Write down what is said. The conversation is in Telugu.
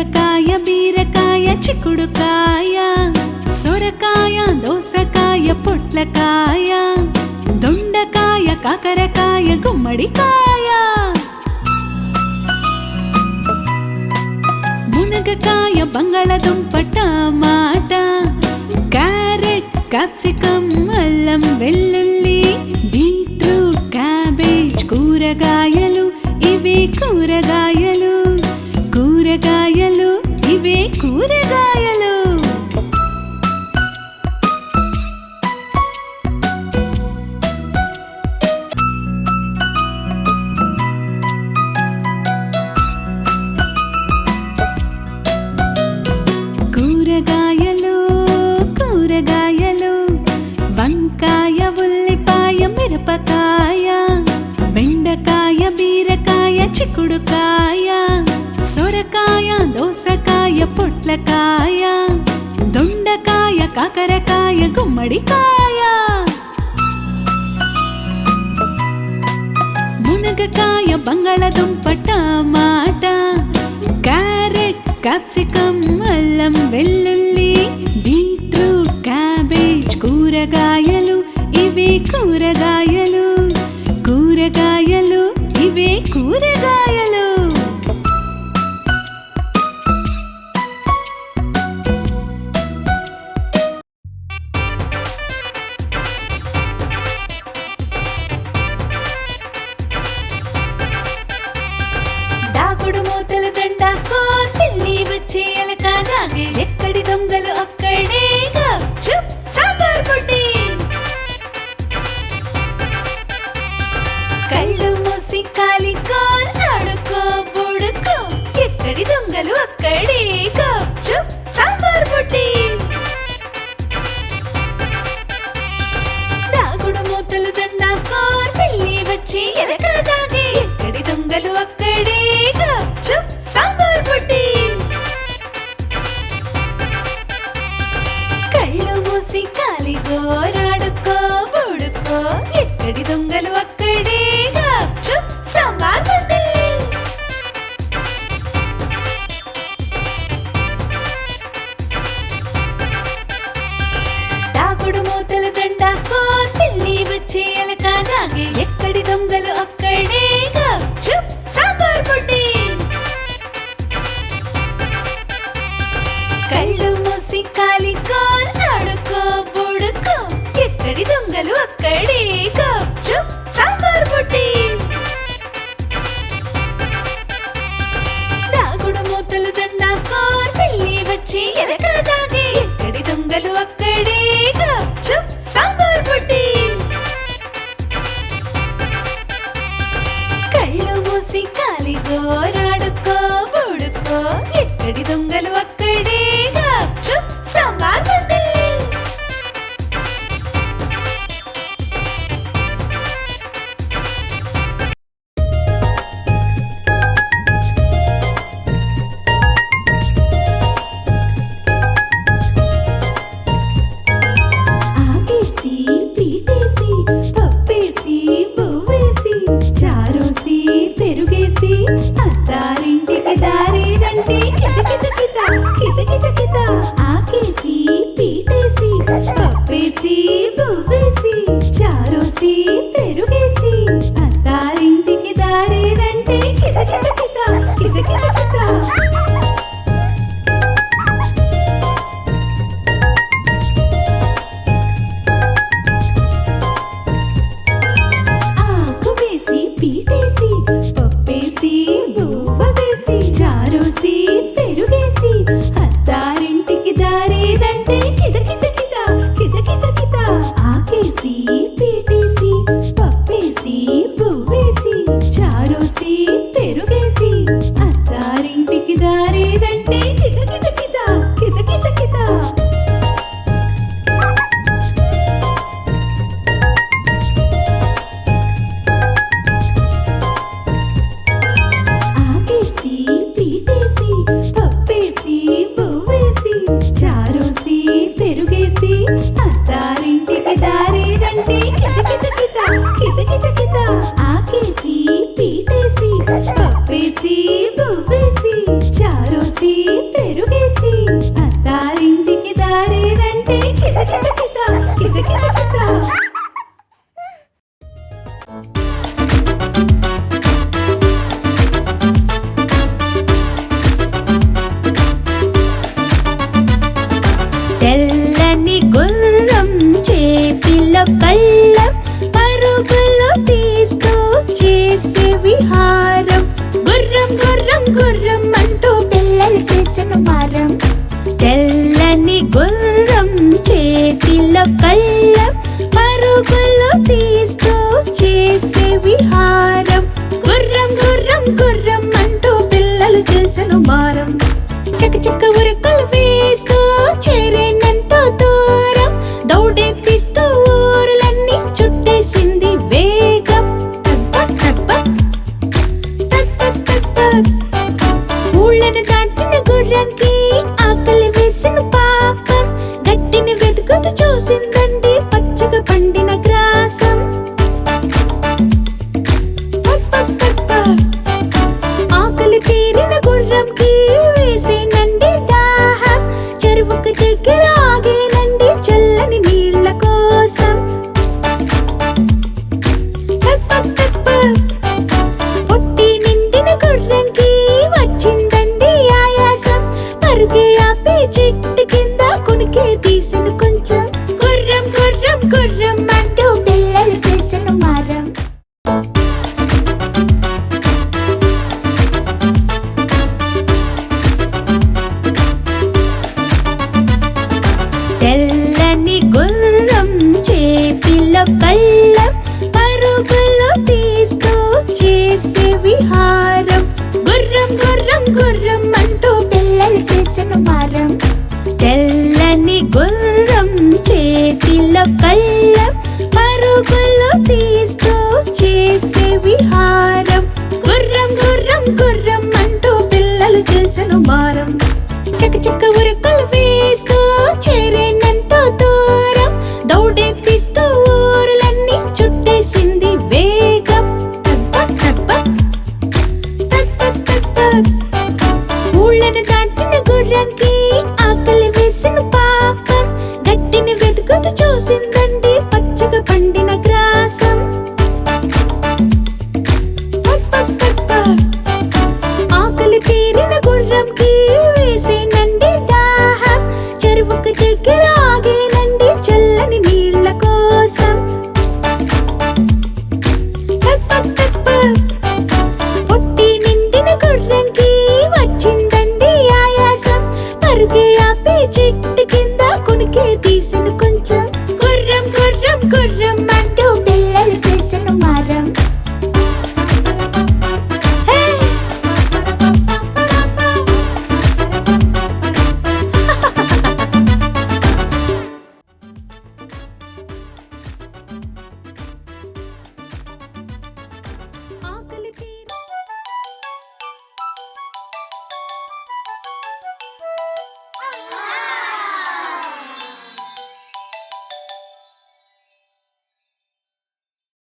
బెండకాయ బీరకాయ చిక్కుడుకాయ సొరకాయ దోసకాయ పొట్లకాయ దొండకాయ కాకరకాయ గుమ్మడికాయ మునగకాయ బంగాళదుంప టమాటా క్యారెట్ క్యాప్సికం అల్లం వెల్లుల్లి బీట్రూట్ క్యాబేజ్ కూరగాయలు ఇవే కూరగాయలు కూరగాయలు ఇవే కూరగాయలు కూరగాయలు కూరగాయలు వంకాయ ఉల్లిపాయ మిరపకాయ బెండకాయ బీరకాయ చిక్కుడుకాయ సొరకాయ దోసకాయ పొట్లకాయ దొండకాయ కాకరకాయ గుమ్మడికాయ మునగకాయ బంగాళదుంప టమాటా క్యారెట్ క్యాప్సికం అల్లం వెల్లుల్లి బీట్రూట్ క్యాబేజ్ కూరగాయలు ఇవే కూరగాయలు కూరగాయలు ఇవే కూరగాయలు దాగుడు మూతల దండ పిల్లి వచ్చి ఎలక నాగే ఎక్కడి దొంగలు అక్కడే చుప్ సాంబార్ పొడి కళ్ళు మూసి కాలి కోర్ ఆడుకో బుడుకో ఎక్కడి దొంగలు అక్కడే చుప్ సాంబార్ పొడి దాగుడు మూతల దండ పిల్లి వచ్చి ఎలక నాగే ఎక్కడి దొంగలు అక్కడే చుప్ సాంబార్ పొడి కళ్ళు మూసి కాలి గోరాడుకో బుడుకో ఎక్కడి దొంగలు అక్కడే చుప్ సాంబార్ పొడి దాగుడు మూతల దండ పిల్లి వచ్చి ఎలక నాగే ఎక్కడి దొంగలు అక్కడే చుప్ సాంబార్ పొడి కళ్ళు మూసి కాలి కోర్ ఆడుకో బుడుకో ఎక్కడి దొంగలు అక్కడే చుప్ సాంబార్ పొడి దాగుడు మూతల దండ పిల్లి వచ్చి ఎలక నాగే ఎక్కడి దొంగలు అక్కడే చుప్ సాంబార్ పొడి కళ్ళు మూసి కాలి గోరాడుకో బుడుకో ఎక్కడి దొంగలు అక్కడే చుప్ సాంబార్ పొడి ఆకేసి పీటేసి పప్పేసి బువ్వేసి చారోసి పెరుగేసి అత్తారింటికి దారేదంటే కిత కిత కిత కిత కిత కిత ఆకేసి పీటేసి పప్పేసి బువ్వేసి చారోసి పెరుగేసి అత్తారింటికి దారేదంటే కిత కిత కిత కిత కిత కిత ఆకు వేసి పీటేసి పప్పేసి బువ్వ వేసి చారోసి పెరుగేసి అత్తారింటికి దారేదంటే కిత కిత కిత కిత కిత కిత ఆకేసి పీటేసి పప్పేసి బువ్వేసి చారోసి పెరుగేసి అత్తారింటికి దారేదంటే కిత కిత కిత కిత కిత కిత ఆకేసి పీటేసి చేతిలో కళ్ళం పరుగులు తీస్తూ చేసే విహారం గుర్రం గుర్రం గుర్రం అంటూ పిల్లలు చేసిన మారం తెల్లని గుర్రం చేతిలో కళ్ళం పరుగులు తీస్తూ చేసే విహారం గుర్రం గుర్రం గుర్రం అంటూ పిల్లలు చేసిన మారం చక చక ఉరుకులు వేస్తూ చేరేనంత దూరం దౌడెత్తిస్తూ ఊరులన్నీ చుట్టేసింది వేగం ఊళ్ళను దాటిన గుర్రంకి ఆకలి వేసిన పాపం గట్టిని వెతుకుతూ చూసిందండి పచ్చగా పండిన గ్రాసం ఆకలి తీరిన గుర్రంకి వేసేనండి దాహం చెరువుకు దగ్గర ఆగేనండి చల్లని నీళ్ళ కోసం పొట్టి నిండిన గుర్రంకి వచ్చిందండి ఆయాసం పరుగే ఆపి చెట్టు కింద కునికి తీసిన కొంచెం గుర్రం గుర్రం గుర్రం అంటూ పిల్లలు చేసిన మారం తెల్లని గుర్రం చేతిలో కళ్ళం పరుగులు తీస్తూ చేసే విహారం గుర్రం గుర్రం గుర్రం అంటూ పిల్లలు చేసిన మారం తెల్లని గుర్రం చేతిలో కళ్ళం పరుగులు తీస్తూ చేసే విహారం గుర్రం గుర్రం గుర్రం అంటూ పిల్లలు చేసిన మారం చక చక ఉరుకులు వేస్తూ చేరేనంత దూరం దౌడెత్తిస్తూ ఊరులన్నీ చుట్టేసింది వేగం ఊళ్ళను దాటిన గుర్రంకి